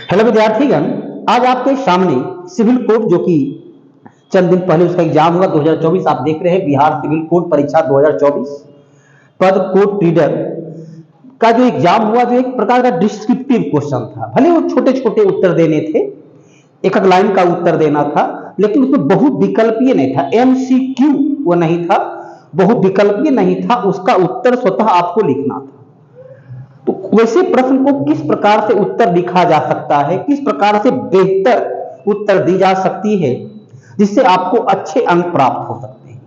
Hello विद्यार्थीगण, आज आपके सामने सिविल कोड जो कि चंद दिन पहले उसका एग्जाम हुआ 2024 आप देख रहे हैं बिहार सिविल कोड परीक्षा 2024 पद कोड रीडर का जो एग्जाम हुआ, जो एक प्रकार का डिस्क्रिप्टिव क्वेश्चन था। भले वो छोटे छोटे उत्तर देने थे, एक एक लाइन का उत्तर देना था, लेकिन उसमें बहुविकल्पीय नहीं था, एमसीक्यू वो नहीं था, बहुविकल्पीय नहीं था, उसका उत्तर स्वतः आपको लिखना था। तो वैसे प्रश्न को किस प्रकार से उत्तर लिखा जा सकता है, किस प्रकार से बेहतर उत्तर दी जा सकती है जिससे आपको अच्छे अंक प्राप्त हो सकते हैं।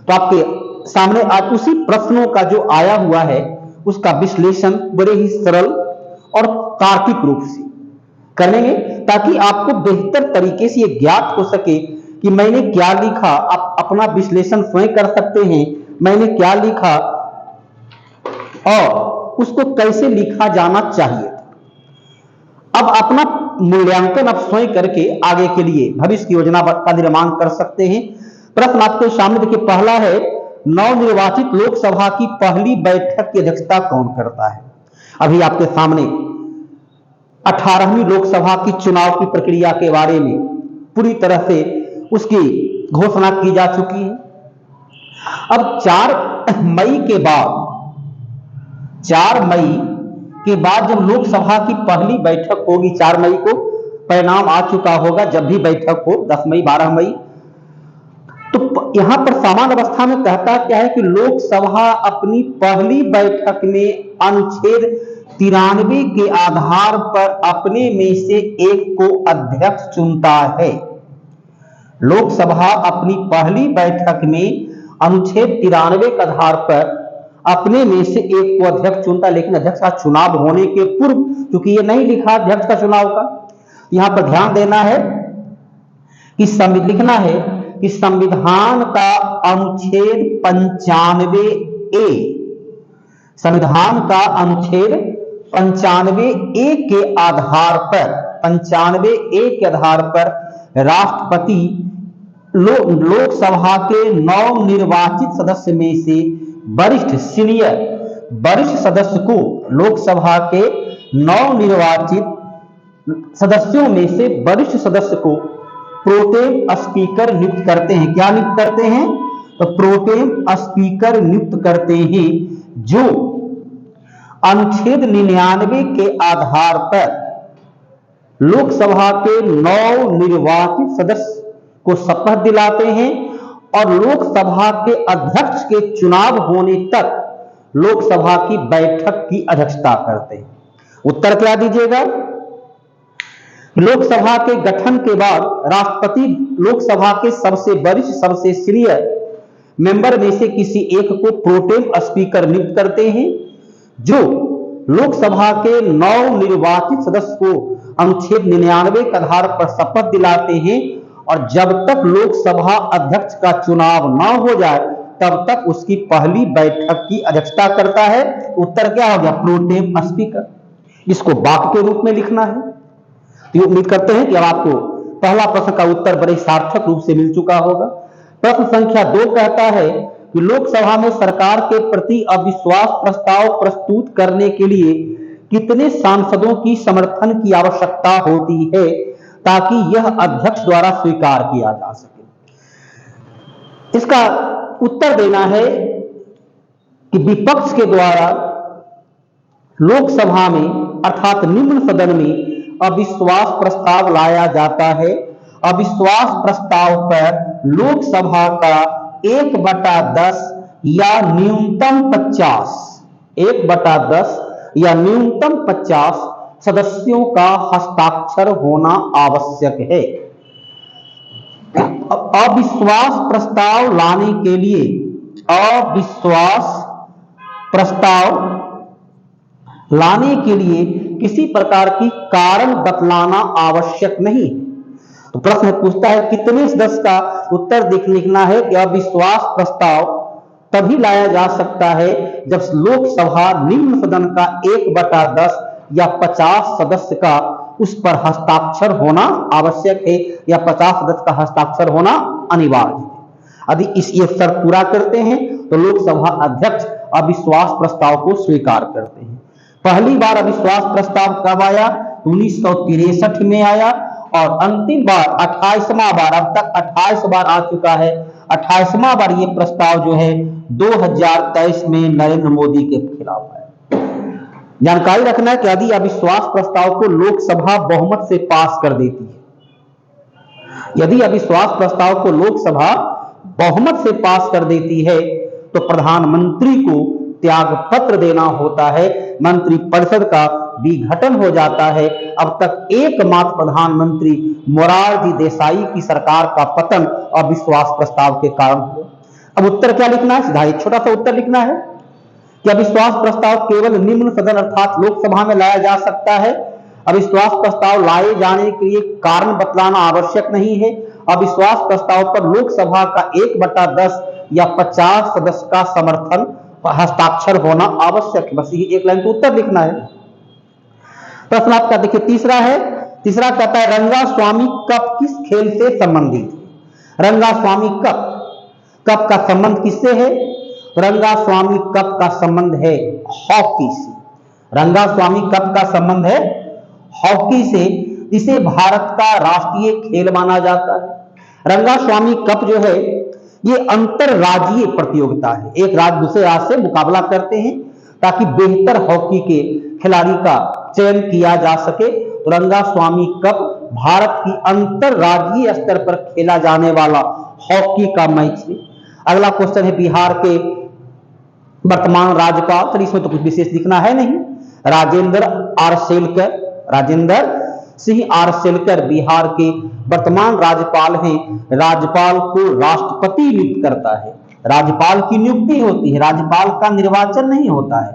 तो आपके सामने आज उसी प्रश्नों का जो आया हुआ है उसका विश्लेषण बड़े ही सरल और तार्किक रूप से करेंगे, ताकि आपको बेहतर तरीके से ये ज्ञात हो सके कि मैंने क्या लिखा। आप अपना विश्लेषण स्वयं कर सकते हैं, मैंने क्या लिखा और उसको कैसे लिखा जाना चाहिए। अब अपना मूल्यांकन आप स्वयं करके आगे के लिए भविष्य की योजना का निर्माण कर सकते हैं। प्रश्न आपके सामने देखिए, पहला है, नवनिर्वाचित लोकसभा की पहली बैठक की अध्यक्षता कौन करता है। अभी आपके सामने 18वीं लोकसभा की चुनाव की प्रक्रिया के बारे में पूरी तरह से उसकी घोषणा की जा चुकी है। अब 4 मई के बाद जब लोकसभा की पहली बैठक होगी, 4 मई को परिणाम आ चुका होगा, जब भी बैठक हो 10 मई 12 मई, तो यहां पर सामान्य अवस्था में कहता क्या है कि लोकसभा अपनी पहली बैठक में अनुच्छेद 93 के आधार पर अपने में से एक को अध्यक्ष चुनता है। लोकसभा अपनी पहली बैठक में अनुच्छेद 93 के आधार पर अपने में से एक को अध्यक्ष चुनता है, लेकिन अध्यक्ष का चुनाव होने के पूर्व, क्योंकि ये नहीं लिखा अध्यक्ष का चुनाव का, यहां पर ध्यान देना है कि लिखना है कि संविधान का अनुच्छेद 95A, संविधान का अनुच्छेद 95A के आधार पर, 95A के आधार पर राष्ट्रपति लोकसभा के नवनिर्वाचित सदस्य में से वरिष्ठ सदस्य को, लोकसभा के नवनिर्वाचित सदस्यों में से वरिष्ठ सदस्य को प्रोटेम स्पीकर नियुक्त करते हैं। क्या नियुक्त करते हैं? तो प्रोटेम स्पीकर नियुक्त करते हैं, जो अनुच्छेद 99 के आधार पर लोकसभा के नवनिर्वाचित सदस्य को शपथ दिलाते हैं और लोकसभा के अध्यक्ष के चुनाव होने तक लोकसभा की बैठक की अध्यक्षता करते हैं। उत्तर क्या दीजिएगा? लोकसभा के गठन के बाद राष्ट्रपति लोकसभा के सबसे वरिष्ठ, सबसे सीनियर मेंबर में से किसी एक को प्रोटेम स्पीकर नियुक्त करते हैं, जो लोकसभा के नवनिर्वाचित सदस्य को अनुच्छेद 99 के आधार पर शपथ दिलाते हैं और जब तक लोकसभा अध्यक्ष का चुनाव न हो जाए तब तक उसकी पहली बैठक की अध्यक्षता करता है। उत्तर क्या हो गया? Pro tem speaker. इसको वाक्य के रूप में लिखना है। तो उम्मीद करते हैं कि अब आपको पहला प्रश्न का उत्तर बड़े सार्थक रूप से मिल चुका होगा। प्रश्न संख्या 2 कहता है कि लोकसभा में सरकार के प्रति अविश्वास प्रस्ताव प्रस्तुत करने के लिए कितने सांसदों की समर्थन की आवश्यकता होती है ताकि यह अध्यक्ष द्वारा स्वीकार किया जा सके। इसका उत्तर देना है कि विपक्ष के द्वारा लोकसभा में अर्थात निम्न सदन में अविश्वास प्रस्ताव लाया जाता है। अविश्वास प्रस्ताव पर लोकसभा का 1/10 या न्यूनतम 50 सदस्यों का हस्ताक्षर होना आवश्यक है। अविश्वास प्रस्ताव लाने के लिए, किसी प्रकार की कारण बतलाना आवश्यक नहीं। तो प्रश्न पूछता है कितने सदस्य का, उत्तर लिखना है कि अविश्वास प्रस्ताव तभी लाया जा सकता है जब लोकसभा निम्न सदन का 1/10 या 50 सदस्य का उस पर हस्ताक्षर होना आवश्यक है, या 50 सदस्य का हस्ताक्षर होना अनिवार्य है। यदि ये शर्त पूरा करते हैं तो लोकसभा अध्यक्ष अविश्वास प्रस्ताव को स्वीकार करते हैं। पहली बार अविश्वास प्रस्ताव कब आया? 1963 में आया और अंतिम बार 28वां बार, अब तक 28 बार आ चुका है, 28वां बार ये प्रस्ताव जो है 2023 में नरेंद्र मोदी के खिलाफ है। जानकारी रखना है कि यदि अविश्वास प्रस्ताव को लोकसभा बहुमत से पास कर देती है, यदि अविश्वास प्रस्ताव को लोकसभा बहुमत से पास कर देती है तो प्रधानमंत्री को त्याग पत्र देना होता है, मंत्रिपरिषद का विघटन हो जाता है। अब तक एकमात्र प्रधानमंत्री मोरारजी देसाई की सरकार का पतन अविश्वास प्रस्ताव के कारण हुआ। अब उत्तर क्या लिखना है? सीधा एक छोटा सा उत्तर लिखना है कि अविश्वास प्रस्ताव केवल निम्न सदन अर्थात लोकसभा में लाया जा सकता है। अविश्वास प्रस्ताव लाए जाने के लिए कारण बतलाना आवश्यक नहीं है। अविश्वास प्रस्ताव पर लोकसभा का 1/10 या 50 सदस्य का समर्थन हस्ताक्षर होना आवश्यक है। बस ये एक लाइन तो उत्तर लिखना है। प्रश्न आपका देखिए तीसरा है, तीसरा कहता है रंगास्वामी कप किस खेल से संबंधित है? रंगास्वामी कप, कप का संबंध किससे है? रंगास्वामी कप का संबंध है हॉकी से। रंगास्वामी कप का संबंध है हॉकी से। इसे भारत का राष्ट्रीय खेल माना जाता है। रंगास्वामी कप जो है ये अंतरराज्यीय प्रतियोगिता है। एक राज्य दूसरे राज्य से मुकाबला करते हैं ताकि बेहतर हॉकी के खिलाड़ी का चयन किया जा सके। तो रंगास्वामी कप भारत की अंतरराज्यीय स्तर पर खेला जाने वाला हॉकी का मैच है। अगला क्वेश्चन है बिहार के वर्तमान राज्यपाल, तो इसमें तो कुछ विशेष लिखना है नहीं। राजेंद्र आरसेलकर, राजेंद्र सिंह आरसेलकर बिहार के वर्तमान राज्यपाल हैं। राज्यपाल को राष्ट्रपति नियुक्त करता है। राज्यपाल की नियुक्ति होती है, राज्यपाल का निर्वाचन नहीं होता है,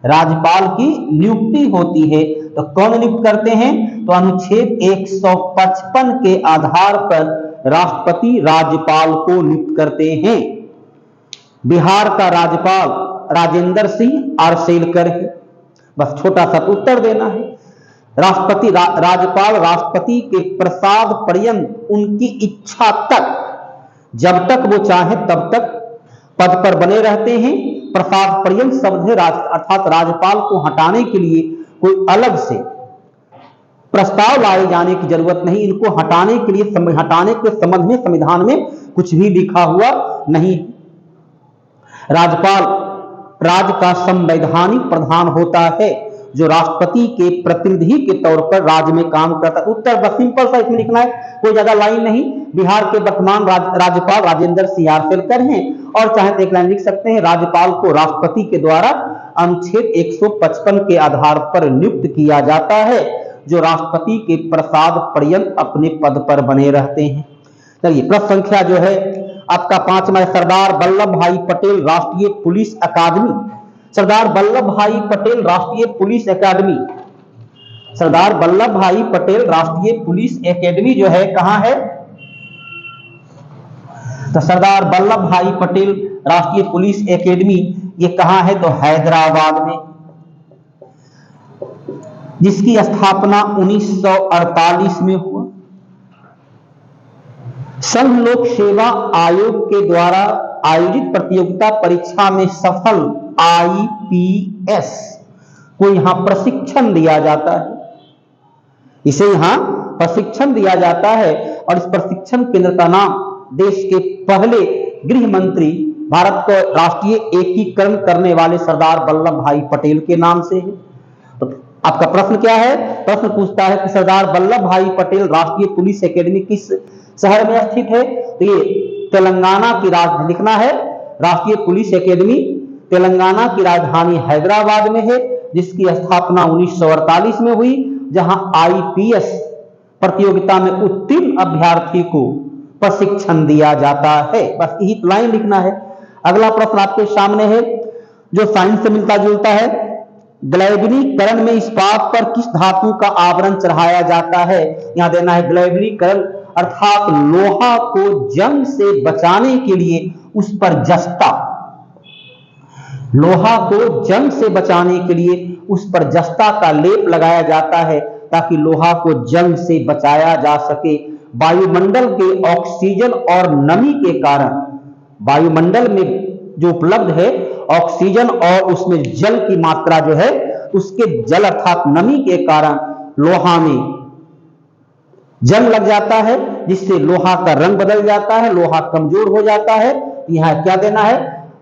राज्यपाल की नियुक्ति होती है। तो कौन नियुक्त करते हैं? तो अनुच्छेद 155 के आधार पर राष्ट्रपति राज्यपाल को नियुक्त करते हैं। बिहार का राज्यपाल राजेंद्र सिंह आरसेलकर है। बस छोटा सा उत्तर देना है। राष्ट्रपति राज्यपाल राष्ट्रपति के प्रसाद पर्यंत उनकी इच्छा तक, जब तक वो चाहे तब तक पद पर बने रहते हैं। प्रसाद पर्यंत शब्द है अर्थात राज्यपाल को हटाने के लिए कोई अलग से प्रस्ताव लाए जाने की जरूरत नहीं। इनको हटाने के लिए, हटाने के संबंध में संविधान में कुछ भी लिखा हुआ नहीं। राज्यपाल राज्य का संवैधानिक प्रधान होता है जो राष्ट्रपति के प्रतिनिधि के तौर पर राज्य में काम करता है। उत्तर बस सिंपल सा इसमें लिखना है, कोई ज्यादा लाइन नहीं। बिहार के वर्तमान राज्यपाल राजेंद्र सिंह आरसेलकर हैं और चाहे तो एक लाइन लिख सकते हैं, राज्यपाल को राष्ट्रपति के द्वारा अनुच्छेद 155 के आधार पर नियुक्त किया जाता है जो राष्ट्रपति के प्रसाद पर्यंत अपने पद पर बने रहते हैं। चलिए प्रश्न संख्या जो है आपका 5वां, सरदार वल्लभ भाई पटेल राष्ट्रीय पुलिस अकादमी। सरदार वल्लभ भाई पटेल राष्ट्रीय पुलिस अकादमी, सरदार वल्लभ भाई पटेल राष्ट्रीय पुलिस अकादमी जो है कहां है? तो सरदार वल्लभ भाई पटेल राष्ट्रीय पुलिस अकादमी ये कहां है? तो हैदराबाद में, जिसकी स्थापना 1948 में हुआ। संघ लोक सेवा आयोग के द्वारा आयोजित प्रतियोगिता परीक्षा में सफल आईपीएस को यहां प्रशिक्षण दिया जाता है। इसे यहां प्रशिक्षण दिया जाता है और इस प्रशिक्षण केंद्र का नाम देश के पहले गृह मंत्री, भारत को राष्ट्रीय एकीकरण करने वाले सरदार वल्लभ भाई पटेल के नाम से है। तो आपका प्रश्न क्या है? प्रश्न पूछता है कि सरदार वल्लभ भाई पटेल राष्ट्रीय पुलिस अकादमी किस शहर में स्थित है? तो ये तेलंगाना की राजधानी लिखना है। राष्ट्रीय पुलिस अकादमी तेलंगाना की राजधानी हैदराबाद में है, जिसकी स्थापना 1948 में हुई, जहां आईपीएस प्रतियोगिता में उत्तीर्ण अभ्यर्थी को प्रशिक्षण दिया जाता है। बस यही लाइन लिखना है। अगला प्रश्न आपके सामने है जो साइंस से मिलता जुलता है। ग्लैबनीकरण में इस्पात पर किस धातु का आवरण चढ़ाया जाता है? यहां देना है ग्लैबनीकरण अर्थात लोहा को जंग से बचाने के लिए उस पर जस्ता, लोहा को जंग से बचाने के लिए उस पर जस्ता का लेप लगाया जाता है ताकि लोहा को जंग से बचाया जा सके। वायुमंडल के ऑक्सीजन और नमी के कारण, वायुमंडल में जो उपलब्ध है ऑक्सीजन और उसमें जल की मात्रा जो है, उसके जल अर्थात नमी के कारण लोहा में जंग लग जाता है, जिससे लोहा का रंग बदल जाता है, लोहा कमजोर हो जाता है। यहां क्या देना है?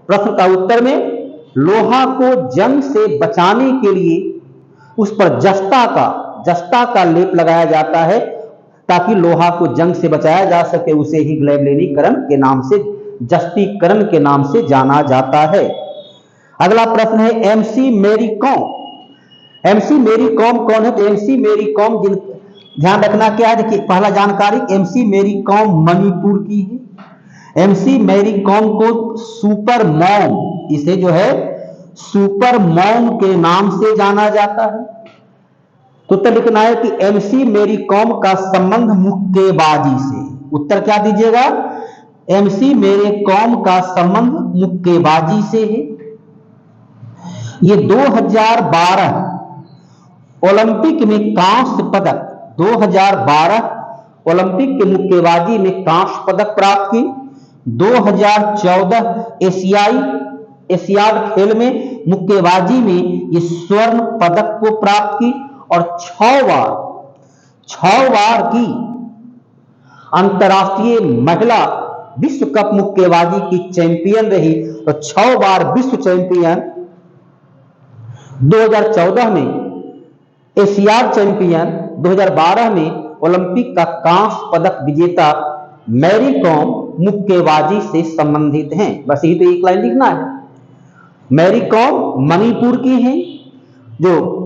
प्रश्न का उत्तर में लोहा को जंग से बचाने के लिए उस पर जस्ता का लेप लगाया जाता है, ताकि लोहा को जंग से बचाया जा सके। उसे ही ग्लैबलेनीकरण के नाम से, जस्तीकरण के नाम से जाना जाता है। अगला प्रश्न है एमसी मैरी कॉम। एमसी मैरी कॉम कौन है? तो एमसी मैरी कॉम, ध्यान रखना क्या है, देखिए पहला जानकारी, एमसी मैरी कॉम मणिपुर की है। एमसी मैरी कॉम को सुपर मॉम, इसे जो है सुपर मॉम के नाम से जाना जाता है। तो उत्तर लिखना है कि एमसी मैरी कॉम का संबंध मुक्केबाजी से। उत्तर क्या दीजिएगा? एमसी मैरी कॉम का संबंध मुक्केबाजी से है। ये 2012 ओलंपिक में कांस्य पदक, 2012 ओलंपिक के मुक्केबाजी में कांस्य पदक प्राप्त की। 2014 एशियाड खेल में मुक्केबाजी में ये स्वर्ण पदक को प्राप्त की, और 6 बार की अंतरराष्ट्रीय महिला विश्व कप मुक्केबाजी की चैंपियन रही। तो 6 बार विश्व चैंपियन, 2014 में एशियाड चैंपियन, 2012 में ओलंपिक का कांस्य पदक विजेता मैरी कॉम मुक्केबाजी से संबंधित हैं। बस यही तो एक लाइन लिखना है। मैरी कॉम मणिपुर की हैं, जो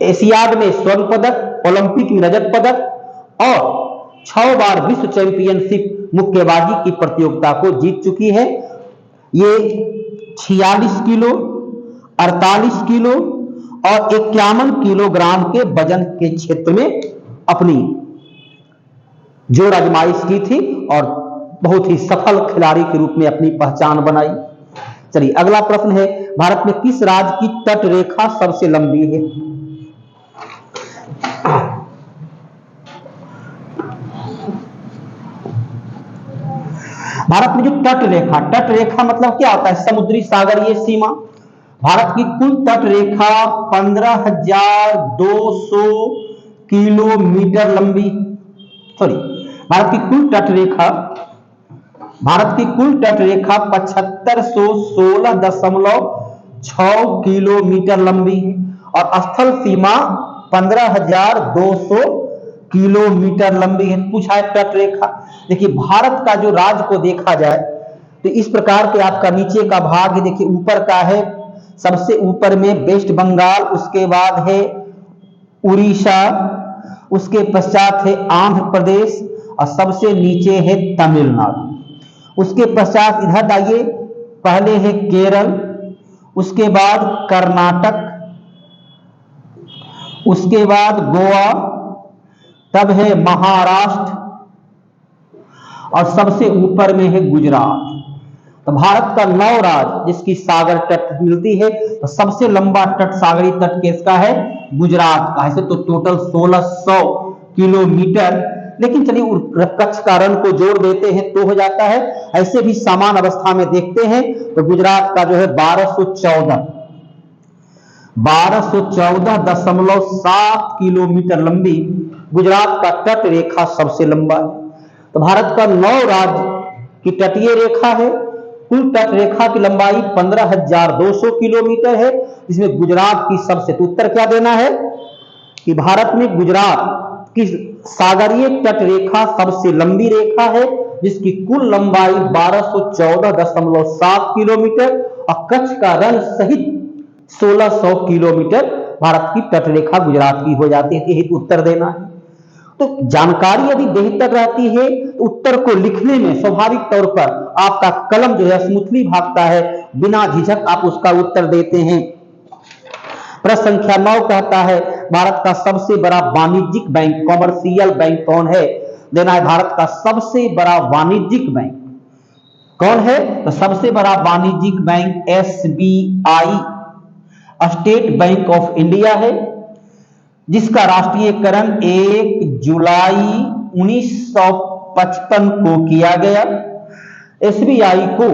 एशियाड में स्वर्ण पदक, ओलंपिक में रजत पदक और 6 बार विश्व चैंपियनशिप मुक्केबाजी की प्रतियोगिता को जीत चुकी है। ये 46 किलो, 48 किलो और 51 किलोग्राम के वजन के क्षेत्र में अपनी जोर आजमाइश की थी और बहुत ही सफल खिलाड़ी के रूप में अपनी पहचान बनाई। चलिए अगला प्रश्न है, भारत में किस राज्य की तट रेखा सबसे लंबी है? भारत में जो तट रेखा मतलब क्या होता है? समुद्री सागरीय सीमा। भारत की कुल तट रेखा 15,200 किलोमीटर लंबी, सॉरी, भारत की कुल तट रेखा 7516.6 किलोमीटर लंबी है, और स्थल सीमा 15,200 किलोमीटर लंबी है। पूछा है तट रेखा। देखिए भारत का जो राज्य को देखा जाए तो इस प्रकार के आपका नीचे का भाग है, देखिए ऊपर का है, सबसे ऊपर में वेस्ट बंगाल, उसके बाद है उड़ीसा, उसके पश्चात है आंध्र प्रदेश और सबसे नीचे है तमिलनाडु। उसके पश्चात इधर आइए, पहले है केरल, उसके बाद कर्नाटक, उसके बाद गोवा, तब है महाराष्ट्र और सबसे ऊपर में है गुजरात। तो भारत का 9 राज्य जिसकी सागर तट मिलती है, तो सबसे लंबा तट, सागरीय तट किसका है? गुजरात का है। तो टोटल 1600 किलोमीटर। लेकिन चलिए कच्छ का रण को जोड़ देते हैं तो हो जाता है। ऐसे भी समान अवस्था में देखते हैं तो गुजरात का जो है 1214.7 किलोमीटर लंबी गुजरात का तट रेखा सबसे लंबा है। तो भारत का 9 राज्य की तटीय रेखा है। कुल तट रेखा की लंबाई 15,200 किलोमीटर है, इसमें गुजरात की सबसे, तो उत्तर क्या देना है कि भारत में गुजरात की सागरीय तट रेखा सबसे लंबी रेखा है, जिसकी कुल लंबाई 1214.7 किलोमीटर और कच्छ का रण सहित 1600 किलोमीटर भारत की तट रेखा गुजरात की हो जाती है। यही उत्तर देना है। तो जानकारी यदि बेहतर रहती है तो उत्तर को लिखने में स्वाभाविक तौर पर आपका कलम जो है स्मूथली भागता है, बिना झिझक आप उसका उत्तर देते हैं। प्रश्न संख्या 9 कहता है भारत का सबसे बड़ा वाणिज्यिक बैंक, कॉमर्शियल बैंक कौन है? देना है भारत का सबसे बड़ा वाणिज्यिक बैंक कौन है? तो सबसे बड़ा वाणिज्यिक bank SBI, state bank of India है, जिसका राष्ट्रीयकरण 1 जुलाई 1955 को किया गया। एसबीआई को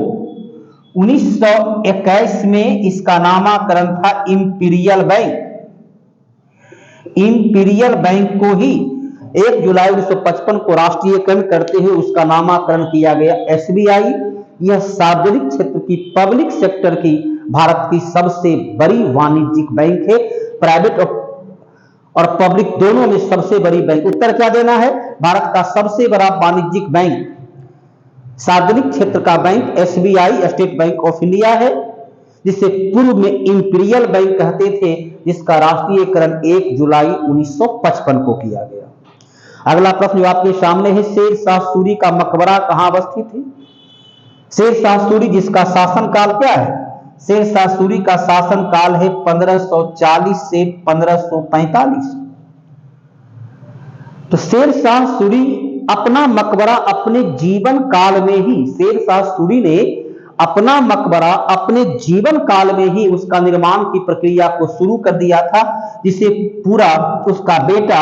1921 में इसका नामकरण था इंपीरियल बैंक। इंपीरियल बैंक को ही 1 जुलाई 1955 को राष्ट्रीयकरण करते हुए उसका नामकरण किया गया एसबीआई। यह सार्वजनिक क्षेत्र की पब्लिक सेक्टर की भारत की सबसे बड़ी वाणिज्यिक बैंक है। प्राइवेट और पब्लिक दोनों में सबसे बड़ी बैंक। उत्तर क्या देना है? भारत का सबसे बड़ा वाणिज्यिक बैंक, सार्वजनिक क्षेत्र का bank SBI, state bank of India है, जिसे पूर्व में इंपीरियल बैंक कहते थे, जिसका राष्ट्रीयकरण 1 जुलाई 1955 को किया गया। अगला प्रश्न जो आपके सामने है, शेर शाह सूरी का मकबरा कहां अवस्थित है? शेर शाह सूरी जिसका शासनकाल क्या है? शेर शाह सूरी का शासनकाल है 1540 से 1545। तो शेर शाह सूरी अपना मकबरा अपने जीवन काल में ही, शेर शाह सूरी ने अपना मकबरा अपने जीवन काल में ही उसका निर्माण की प्रक्रिया को शुरू कर दिया था, जिसे पूरा उसका बेटा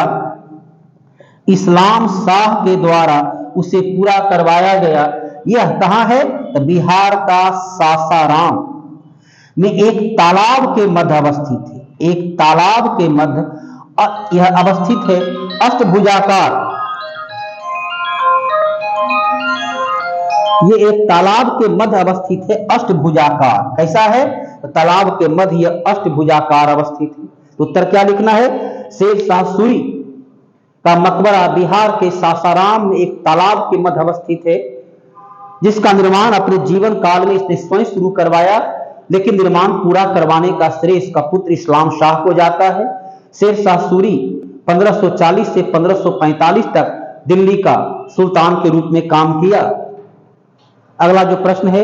इस्लाम शाह के द्वारा उसे पूरा करवाया गया। यह कहां है? तो बिहार का सासाराम में एक तालाब के मध्य अवस्थित है। एक तालाब के मध्य यह अवस्थित है, अष्टभुजाकार। ये एक तालाब के मध्य अवस्थित है, अष्टभुजाकार। कैसा है? तो तालाब के मध्य यह अष्टभुजाकार अवस्थित है। तो उत्तर क्या लिखना है? शेर शाह सूरी का मकबरा बिहार के सासाराम में एक तालाब के मध्य अवस्थित है, जिसका निर्माण अपने जीवन काल में इसने स्वयं शुरू करवाया, लेकिन निर्माण पूरा करवाने का श्रेय इसका पुत्र इस्लाम शाह को जाता है। शेर शाह सूरी 1540 से 1545 तक दिल्ली का सुल्तान के रूप में काम किया। अगला जो प्रश्न है,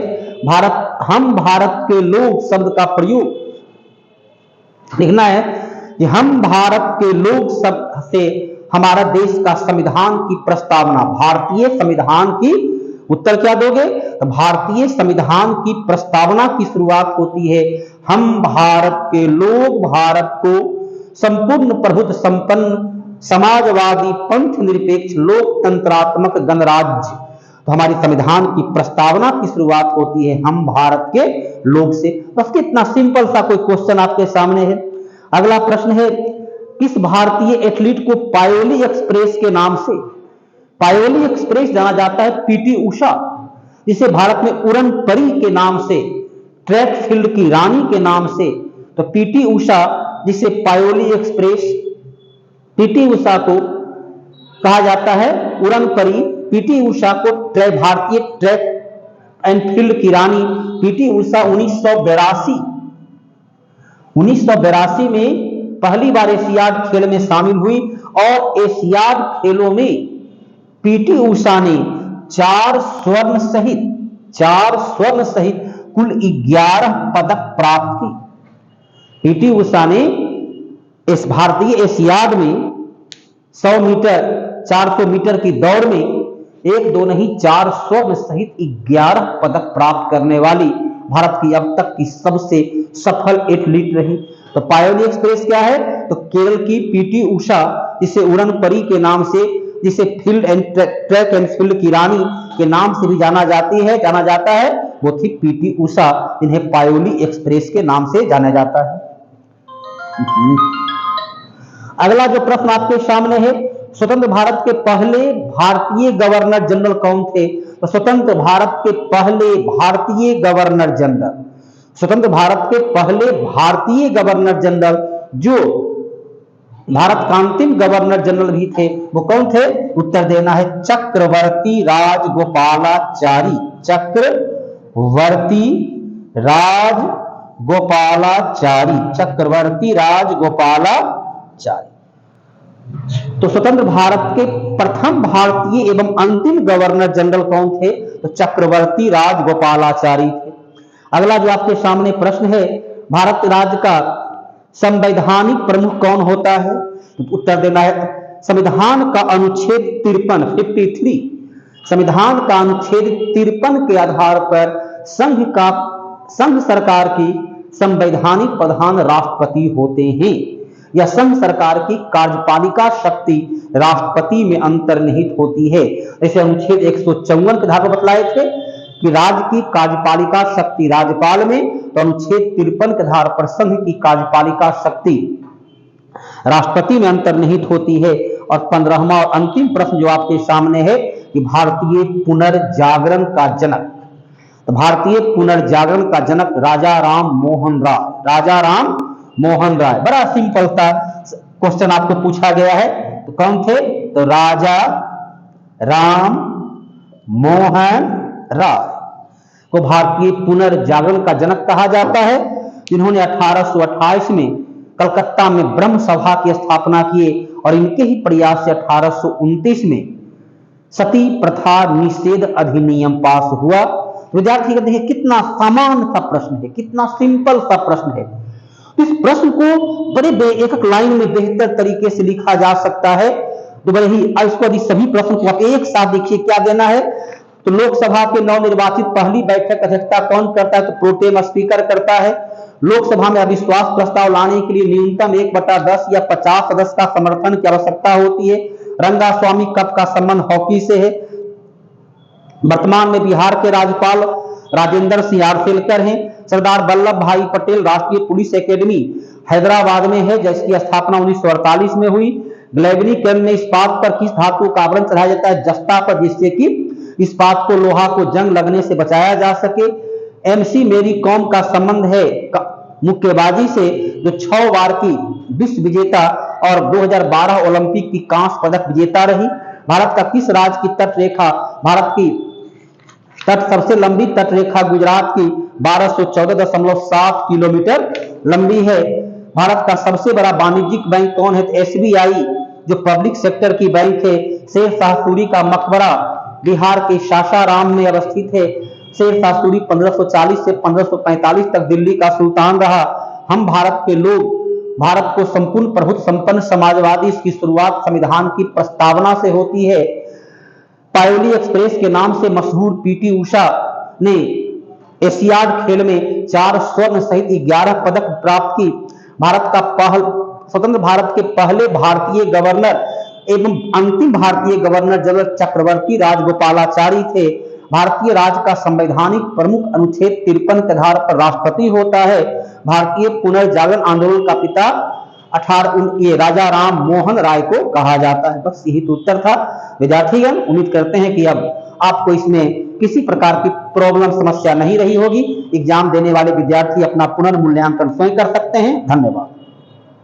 हम भारत के लोग शब्द का प्रयोग लिखना है कि हम भारत के लोग शब्द से हमारा देश का संविधान की प्रस्तावना, भारतीय संविधान की, उत्तर क्या दोगे? तो भारतीय संविधान की प्रस्तावना की शुरुआत होती है, हम भारत के लोग भारत को संपूर्ण प्रभुत्व संपन्न समाजवादी पंथ निरपेक्ष लोकतंत्रात्मक गणराज्य। तो हमारी संविधान की प्रस्तावना की शुरुआत होती है हम भारत के लोग से। बस कितना सिंपल सा कोई क्वेश्चन आपके सामने है। अगला प्रश्न है, किस भारतीय एथलीट को पायोली एक्सप्रेस के नाम से, पायोली एक्सप्रेस जाना जाता है? पीटी उषा, जिसे भारत में उड़न परी के नाम से, ट्रैक फील्ड की रानी के नाम से। तो पीटी उषा जिसे पायोली एक्सप्रेस, पीटी उषा को कहा जाता है उड़न परी। पीटी उषा को भारतीय ट्रैक एंड फील्ड की रानी पीटी उषा 1982 में पहली बार एशियाड खेल में शामिल हुई, और एशियाड खेलों में पीटी उषा ने 4 स्वर्ण सहित कुल 11 पदक प्राप्त की। पीटी उषा ने इस भारतीय एशियाड में 100 मीटर 400 मीटर की दौड़ में 1 2 नहीं 4 स्वर्ण सहित 11 पदक प्राप्त करने वाली भारत की अब तक की सबसे सफल एथलीट रही। तो पायोली एक्सप्रेस क्या है? तो केरल की पीटी उषा, जिसे उड़न परी के नाम से, जिसे field and track and field की रानी के नाम से भी जाना जाता है, वो थी पीटी उषा, जिन्हें पायोली एक्सप्रेस के नाम से जाना जाता है। अगला जो प्रश्न आपके सामने है, स्वतंत्र भारत के पहले भारतीय गवर्नर जनरल कौन थे? तो स्वतंत्र भारत के पहले भारतीय गवर्नर जनरल, स्वतंत्र भारत के पहले भारतीय गवर्नर जनरल जो भारत का अंतिम गवर्नर जनरल भी थे, वो कौन थे? उत्तर देना है चक्रवर्ती राजगोपालाचारी। चक्रवर्ती राजगोपालाचारी। तो स्वतंत्र भारत के प्रथम भारतीय एवं अंतिम गवर्नर जनरल कौन थे? तो चक्रवर्ती राजगोपालाचारी थे। अगला जो आपके सामने प्रश्न है, भारत राज्य का संवैधानिक प्रमुख कौन होता है? तो उत्तर देना है संविधान का अनुच्छेद 53 संविधान का अनुच्छेद 53 के आधार पर संघ सरकार की संवैधानिक प्रधान राष्ट्रपति होते हैं। या संघ सरकार की कार्यपालिका शक्ति राष्ट्रपति में अंतर्निहित होती है। जैसे अनुच्छेद 154 के धारा बतलाए थे कि राज्य की कार्यपालिका शक्ति राज्यपाल में, तो अनुच्छेद 53 के आधार पर संघ की कार्यपालिका शक्ति राष्ट्रपति में अंतर्निहित होती है। और 15वां और अंतिम प्रश्न जो आपके सामने है कि भारतीय पुनर्जागरण का जनक, तो भारतीय पुनर्जागरण का जनक राजा राम मोहन राय, राजा राम मोहन राय। बड़ा सिंपल सा क्वेश्चन आपको पूछा गया है। तो कौन थे? तो राजा राम मोहन राय को भारतीय पुनर्जागरण का जनक कहा जाता है, जिन्होंने 1828 में कलकत्ता में ब्रह्म सभा की स्थापना किए और इनके ही प्रयास से 1829 में सती प्रथा निषेध अधिनियम पास हुआ। विद्यार्थी कहते हैं कितना सामान्य सा प्रश्न है, कितना सिंपल सा प्रश्न है। इस प्रश्न को बड़े एक एक लाइन में बेहतर तरीके से लिखा जा सकता है। तो बड़े ही इसको यदि सभी प्रश्न को आप एक साथ देखिए क्या देना है। तो लोकसभा के नवनिर्वाचित पहली बैठक अध्यक्षता कौन करता है? तो प्रोटेम स्पीकर करता है। लोकसभा में अविश्वास प्रस्ताव लाने के लिए न्यूनतम 1/10 या 50 सदस्य का समर्थन की आवश्यकता होती है। रंगास्वामी कप का संबंध हॉकी से है। वर्तमान में बिहार के राज्यपाल राजेंद्र सिंह आर्सेलकर हैं। सरदार वल्लभ भाई पटेल राष्ट्रीय पुलिस एकेडमी हैदराबाद में है, जिसकी स्थापना 1948 में हुई। ग्लेवनी केंद्र में इस्पात पर किस धातु का आवरण चढ़ाया जाता है? जस्ता पर, जिससे कि इस्पात को, लोहा को जंग लगने से बचाया जा सके। एमसी मेरी कॉम का संबंध है मुक्केबाजी से, जो 6 बार की विश्व विजेता और 2012 ओलंपिक की कांस्य पदक विजेता रही। भारत का किस राज्य की तट रेखा, भारत की सबसे लंबी तट रेखा गुजरात की 1214.7 किलोमीटर लंबी है। भारत का सबसे बड़ा वाणिज्यिक बैंक कौन है? तो एसबीआई, जो पब्लिक सेक्टर की बैंक है। शेरशाह सूरी का मकबरा बिहार के सासाराम में अवस्थित है। शेरशाह सूरी 1540 से 1545 तक दिल्ली का सुल्तान रहा। हम भारत के लोग, भारत को संपूर्ण प्रभुत्व संपन्न समाजवादी, इसकी शुरुआत संविधान की प्रस्तावना से होती है। पायोली एक्सप्रेस के नाम से मशहूर पीटी उषा ने एशियाड खेल में 4 स्वर्ण सहित 11 पदक प्राप्त की। भारत का स्वतंत्र भारत के पहले भारतीय गवर्नर एवं अंतिम भारतीय गवर्नर जनरल चक्रवर्ती राजगोपालाचारी थे। भारतीय राज्य का संवैधानिक प्रमुख अनुच्छेद 53 के आधार पर राष्ट्रपति होता है। भारतीय पुनर्जागरण आंदोलन का पिता ये राजा राम मोहन राय को कहा जाता है। बस यही तो उत्तर था विद्यार्थीगण। उम्मीद करते हैं कि अब आपको इसमें किसी प्रकार की प्रॉब्लम, समस्या नहीं रही होगी। एग्जाम देने वाले विद्यार्थी अपना पुनर्मूल्यांकन स्वयं कर सकते हैं। धन्यवाद।